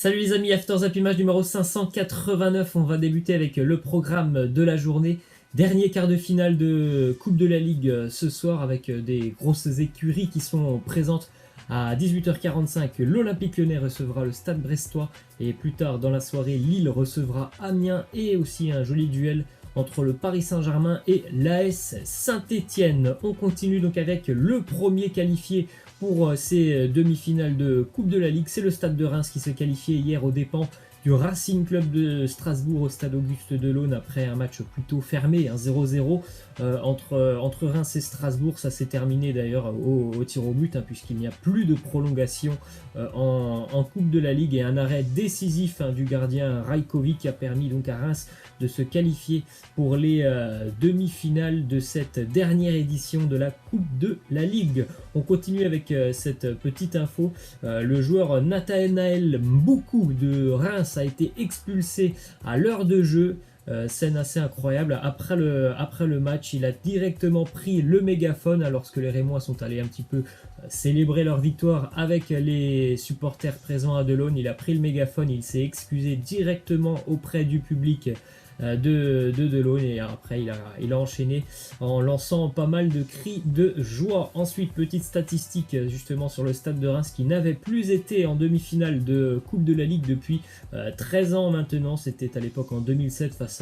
Salut les amis, After Zap Image numéro 589, on va débuter avec le programme de la journée. Dernier quart de finale de Coupe de la Ligue ce soir avec des grosses écuries qui sont présentes. À 18h45, l'Olympique Lyonnais recevra le Stade Brestois et plus tard dans la soirée, Lille recevra Amiens et aussi un joli duel entre le Paris Saint-Germain et l'AS Saint-Etienne. On continue donc avec le premier qualifié pour ces demi-finales de Coupe de la Ligue. C'est le Stade de Reims qui se qualifiait hier aux dépens du Racing Club de Strasbourg au Stade Auguste Delaune après un match plutôt fermé, 0-0 entre Reims et Strasbourg. Ça s'est terminé d'ailleurs au tir au but puisqu'il n'y a plus de prolongation en Coupe de la Ligue et un arrêt décisif du gardien Rajkovic qui a permis donc à Reims de se qualifier pour les demi-finales de cette dernière édition de la Coupe de la Ligue. On continue avec cette petite info. Le joueur Nathanaël Mboukou de Reims a été expulsé à l'heure de jeu. Scène assez incroyable. Après le match, il a directement pris le mégaphone alors que les Rémois sont allés un petit peu célébrer leur victoire avec les supporters présents à Delaune. Il a pris le mégaphone, il s'est excusé directement auprès du public de Delaune et après il a enchaîné en lançant pas mal de cris de joie. Ensuite, petite statistique justement sur le Stade de Reims qui n'avait plus été en demi-finale de Coupe de la Ligue depuis 13 ans maintenant. C'était à l'époque en 2007 face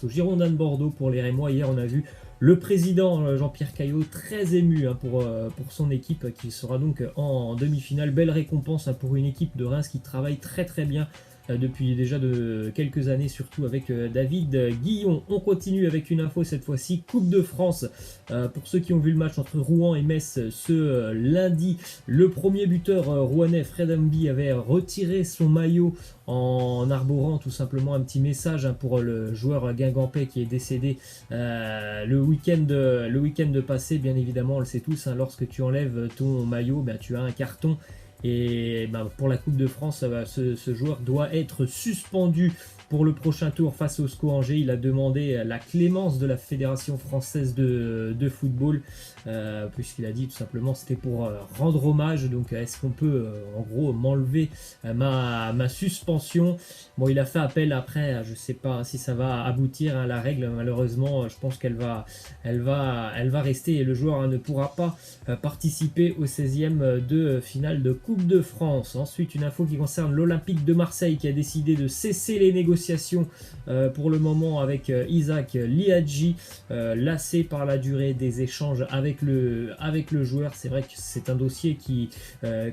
aux Girondins de Bordeaux pour les Rémois. Hier on a vu le président Jean-Pierre Caillot très ému pour son équipe qui sera donc en demi-finale. Belle récompense pour une équipe de Reims qui travaille très très bien depuis déjà de quelques années, surtout avec David Guillon. On continue avec une info cette fois-ci, Coupe de France. Pour ceux qui ont vu le match entre Rouen et Metz ce lundi, le premier buteur rouennais Fred Hamby avait retiré son maillot en arborant tout simplement un petit message pour le joueur guingampais qui est décédé le week-end passé. Bien évidemment, on le sait tous, lorsque tu enlèves ton maillot, tu as un carton. Et pour la Coupe de France, ce joueur doit être suspendu pour le prochain tour face au SCO Angers. Il a demandé la clémence de la Fédération française de football, puisqu'il a dit tout simplement c'était pour rendre hommage. Donc est-ce qu'on peut en gros m'enlever ma suspension? Bon, il a fait appel après, je ne sais pas si ça va aboutir. La règle, malheureusement, je pense qu'elle va rester et le joueur ne pourra pas participer au 16e de finale de Coupe de France. Ensuite, une info qui concerne l'Olympique de Marseille qui a décidé de cesser les négociations pour le moment avec Isaac Liadji, lassé par la durée des échanges avec le joueur. C'est vrai que c'est un dossier qui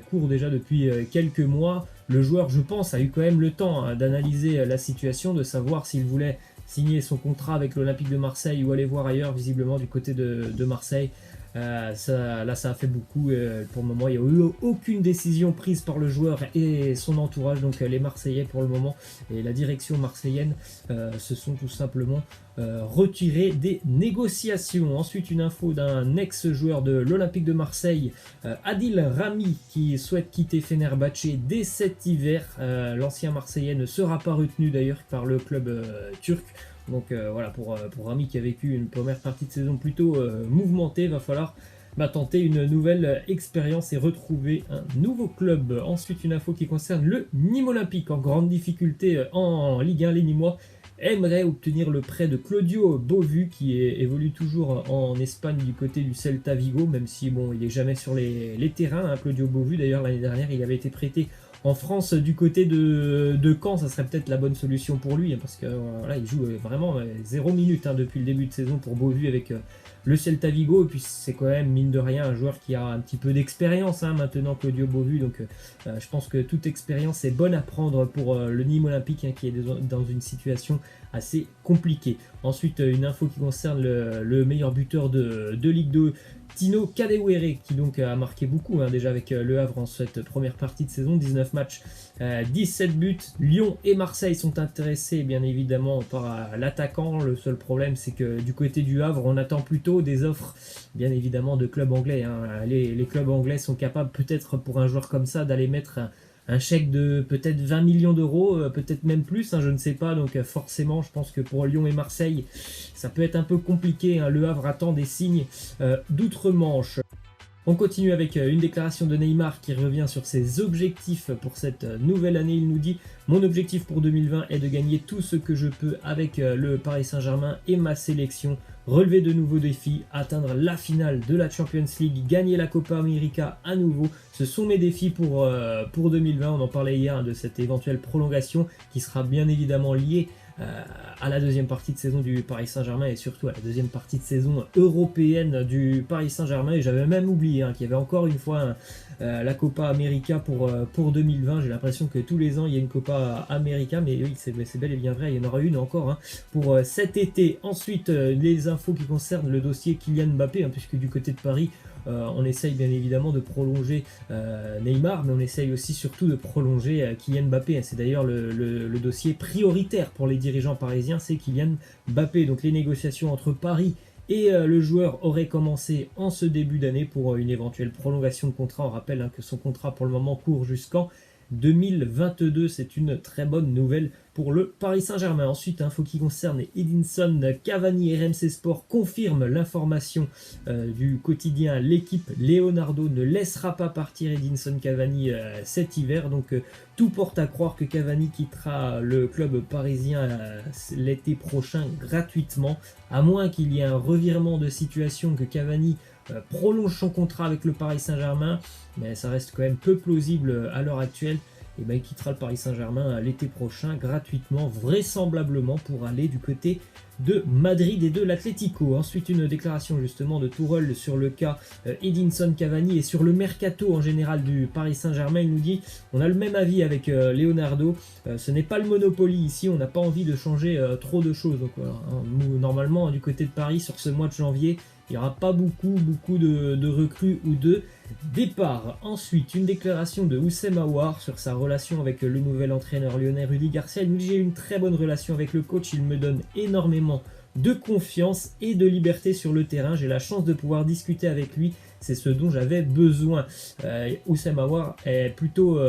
court déjà depuis quelques mois. Le joueur, je pense, a eu quand même le temps d'analyser la situation, de savoir s'il voulait signer son contrat avec l'Olympique de Marseille ou aller voir ailleurs, visiblement du côté de Marseille. Ça a fait beaucoup. Pour le moment, il n'y a eu aucune décision prise par le joueur et son entourage. Donc les Marseillais pour le moment et la direction marseillaine se sont tout simplement retirés des négociations. Ensuite, une info d'un ex-joueur de l'Olympique de Marseille, Adil Rami, qui souhaite quitter Fenerbahçe dès cet hiver. L'ancien Marseillais ne sera pas retenu d'ailleurs par le club turc. Donc voilà, pour Rami qui a vécu une première partie de saison plutôt mouvementée, va falloir tenter une nouvelle expérience et retrouver un nouveau club. Ensuite, une info qui concerne le Nîmes Olympique en grande difficulté en Ligue 1. Les Nîmois aimeraient obtenir le prêt de Claudio Beauvu qui évolue toujours en Espagne du côté du Celta Vigo, même si bon, il n'est jamais sur les terrains. Claudio Beauvu, d'ailleurs l'année dernière, il avait été prêté en France du côté de Caen. Ça serait peut-être la bonne solution pour lui parce que voilà, il joue vraiment 0 minutes depuis le début de saison pour Beauvu avec le Celta Vigo, et puis c'est quand même mine de rien un joueur qui a un petit peu d'expérience maintenant, Claudio Beauvu, donc je pense que toute expérience est bonne à prendre pour le Nîmes Olympique qui est dans une situation assez compliquée. Ensuite, une info qui concerne le meilleur buteur de Ligue 2, Tino Kadewere, qui donc a marqué beaucoup déjà avec Le Havre en cette première partie de saison, 19 matchs, 17 buts. Lyon et Marseille sont intéressés bien évidemment par l'attaquant. Le seul problème, c'est que du côté du Havre, on attend plutôt des offres bien évidemment de clubs anglais. Les clubs anglais sont capables peut-être pour un joueur comme ça d'aller mettre un chèque de peut-être 20 millions d'euros, peut-être même plus, je ne sais pas. Donc forcément, je pense que pour Lyon et Marseille, ça peut être un peu compliqué. Le Havre attend des signes d'outre-Manche. On continue avec une déclaration de Neymar qui revient sur ses objectifs pour cette nouvelle année. Il nous dit: mon objectif pour 2020 est de gagner tout ce que je peux avec le Paris Saint-Germain et ma sélection, relever de nouveaux défis, atteindre la finale de la Champions League, gagner la Copa América à nouveau. Ce sont mes défis pour 2020. On en parlait hier de cette éventuelle prolongation qui sera bien évidemment liée à la deuxième partie de saison du Paris Saint-Germain et surtout à la deuxième partie de saison européenne du Paris Saint-Germain. Et j'avais même oublié qu'il y avait encore une fois la Copa América pour 2020. J'ai l'impression que tous les ans il y a une Copa América, mais oui, c'est bel et bien vrai, il y en aura une encore pour cet été. Ensuite, les infos qui concernent le dossier Kylian Mbappé, puisque du côté de Paris, on essaye bien évidemment de prolonger Neymar, mais on essaye aussi surtout de prolonger Kylian Mbappé. C'est d'ailleurs le dossier prioritaire pour les dirigeants parisiens, c'est Kylian Mbappé. Donc les négociations entre Paris et le joueur auraient commencé en ce début d'année pour une éventuelle prolongation de contrat. On rappelle que son contrat pour le moment court jusqu'en 2022, c'est une très bonne nouvelle pour le Paris Saint-Germain. Ensuite, info qui concerne Edinson Cavani. RMC Sport confirme l'information du quotidien L'équipe. Leonardo ne laissera pas partir Edinson Cavani cet hiver, donc tout porte à croire que Cavani quittera le club parisien l'été prochain gratuitement, à moins qu'il y ait un revirement de situation, que Cavani prolonge son contrat avec le Paris Saint-Germain, mais ça reste quand même peu plausible à l'heure actuelle. Et il quittera le Paris Saint-Germain l'été prochain gratuitement, vraisemblablement pour aller du côté de Madrid et de l'Atlético. Ensuite, une déclaration justement de Tourelle sur le cas Edinson Cavani et sur le mercato en général du Paris Saint-Germain. Il nous dit: on a le même avis avec Leonardo, ce n'est pas le Monopoly ici, on n'a pas envie de changer trop de choses. Donc normalement du côté de Paris sur ce mois de janvier, il n'y aura pas beaucoup de recrues ou de départs. Ensuite, une déclaration de Houssem Aouar sur sa relation avec le nouvel entraîneur lyonnais Rudy Garcia. Il nous dit: j'ai une très bonne relation avec le coach, il me donne énormément de confiance et de liberté sur le terrain. J'ai la chance de pouvoir discuter avec lui, c'est ce dont j'avais besoin. Houssem Aouar est plutôt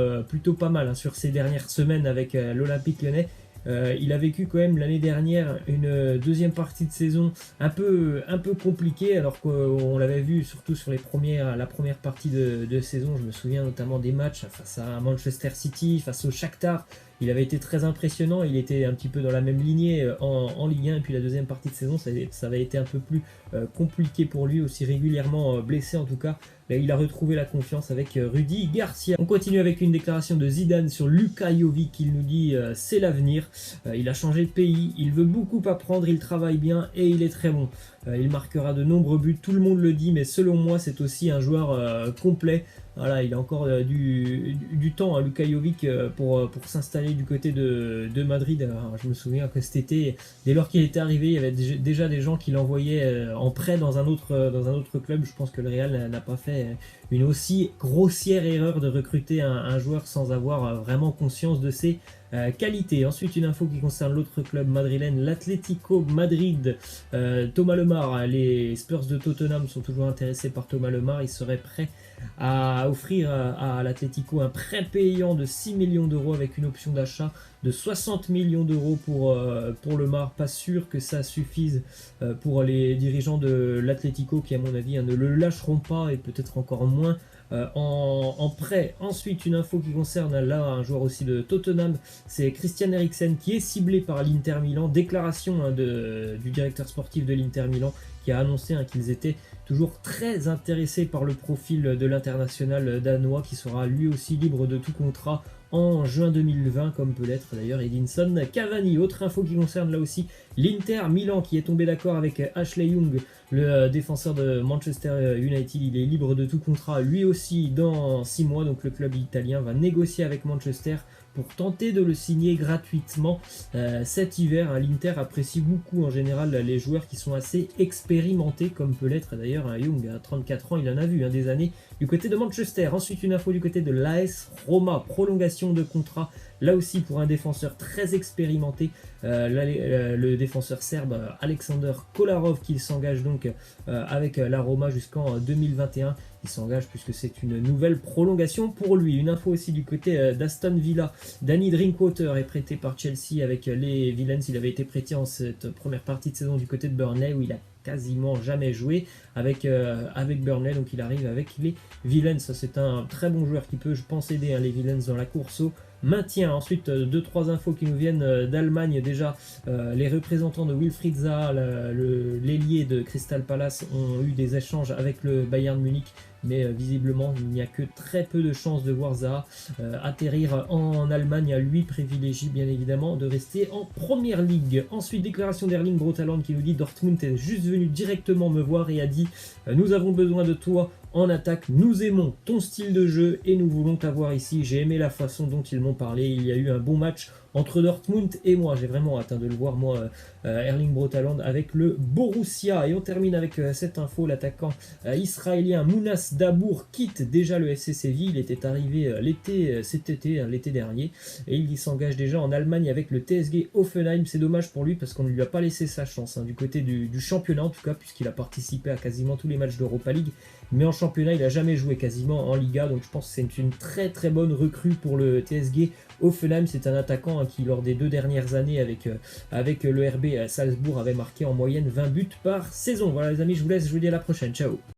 pas mal sur ces dernières semaines avec l'Olympique Lyonnais. Il a vécu quand même l'année dernière une deuxième partie de saison un peu compliquée, alors qu'on l'avait vu surtout sur la première partie de saison. Je me souviens notamment des matchs face à Manchester City, face au Shakhtar. Il avait été très impressionnant, il était un petit peu dans la même lignée en Ligue 1, et puis la deuxième partie de saison, ça avait été un peu plus compliqué pour lui, aussi régulièrement blessé en tout cas. Là, il a retrouvé la confiance avec Rudy Garcia. On continue avec une déclaration de Zidane sur Luka Jovic. Il nous dit c'est l'avenir, il a changé de pays, il veut beaucoup apprendre, il travaille bien et il est très bon. Il marquera de nombreux buts, tout le monde le dit, mais selon moi c'est aussi un joueur complet. Voilà, il a encore du temps, Luka Jovic, pour s'installer du côté de Madrid. Alors, je me souviens que cet été, dès lors qu'il était arrivé, il y avait déjà des gens qui l'envoyaient en prêt dans un autre club. Je pense que le Real n'a pas fait une aussi grossière erreur de recruter un joueur sans avoir vraiment conscience de ses qualité. Ensuite, une info qui concerne l'autre club madrilène, l'Atlético Madrid. Thomas Lemar, les Spurs de Tottenham sont toujours intéressés par Thomas Lemar. Il serait prêt à offrir à l'Atlético un prêt payant de 6 millions d'euros avec une option d'achat de 60 millions d'euros pour Lemar. Pas sûr que ça suffise pour les dirigeants de l'Atlético qui, à mon avis, ne le lâcheront pas, et peut-être encore moins en prêt. Ensuite, une info qui concerne là un joueur aussi de Tottenham, c'est Christian Eriksen qui est ciblé par l'Inter Milan. Déclaration du directeur sportif de l'Inter Milan qui a annoncé qu'ils étaient toujours très intéressés par le profil de l'international danois, qui sera lui aussi libre de tout contrat en juin 2020, comme peut l'être d'ailleurs Edinson Cavani. Autre info qui concerne là aussi l'Inter Milan, qui est tombé d'accord avec Ashley Young, le défenseur de Manchester United. Il est libre de tout contrat lui aussi dans 6 mois, donc le club italien va négocier avec Manchester pour tenter de le signer gratuitement cet hiver. L'Inter apprécie beaucoup en général les joueurs qui sont assez expérimentés, comme peut l'être d'ailleurs Young à 34 ans, il en a vu des années du côté de Manchester. Ensuite, une info du côté de l'AS Roma, prolongation de contrat là aussi pour un défenseur très expérimenté, le défenseur serbe Alexander Kolarov, qui s'engage donc avec la Roma jusqu'en 2021. Il s'engage puisque c'est une nouvelle prolongation pour lui. Une info aussi du côté d'Aston Villa, Danny Drinkwater est prêté par Chelsea avec les Villains. Il avait été prêté en cette première partie de saison du côté de Burnley, où il a quasiment jamais joué avec Burnley, donc il arrive avec les Villains. Ça, c'est un très bon joueur qui peut, je pense, aider les Villains dans la course au maintien. Ensuite, 2-3 infos qui nous viennent d'Allemagne. Déjà, les représentants de Wilfried Zaha, l'ailier de Crystal Palace, ont eu des échanges avec le Bayern Munich, mais visiblement il n'y a que très peu de chances de voir Zaha atterrir en Allemagne. Lui privilégie bien évidemment de rester en première ligue. Ensuite, déclaration d'Erling Braut Haaland qui nous dit: Dortmund est juste venu directement me voir et a dit nous avons besoin de toi en attaque, nous aimons ton style de jeu et nous voulons t'avoir ici. J'ai aimé la façon dont ils m'ont parlé. Il y a eu un bon match entre Dortmund et moi. J'ai vraiment hâte de le voir, moi, Erling Braut Haaland avec le Borussia. Et on termine avec cette info: l'attaquant israélien Mounas Dabour quitte déjà le FC Séville. Il était arrivé l'été dernier, et il s'engage déjà en Allemagne avec le TSG Hoffenheim. C'est dommage pour lui parce qu'on ne lui a pas laissé sa chance du côté du championnat, en tout cas, puisqu'il a participé à quasiment tous les matchs d'Europa League. Mais en championnat, il n'a jamais joué quasiment en Liga, donc je pense que c'est une très très bonne recrue pour le TSG Hoffenheim. C'est un attaquant qui, lors des 2 dernières années avec le RB Salzbourg, avait marqué en moyenne 20 buts par saison. Voilà les amis, je vous laisse, je vous dis à la prochaine, ciao.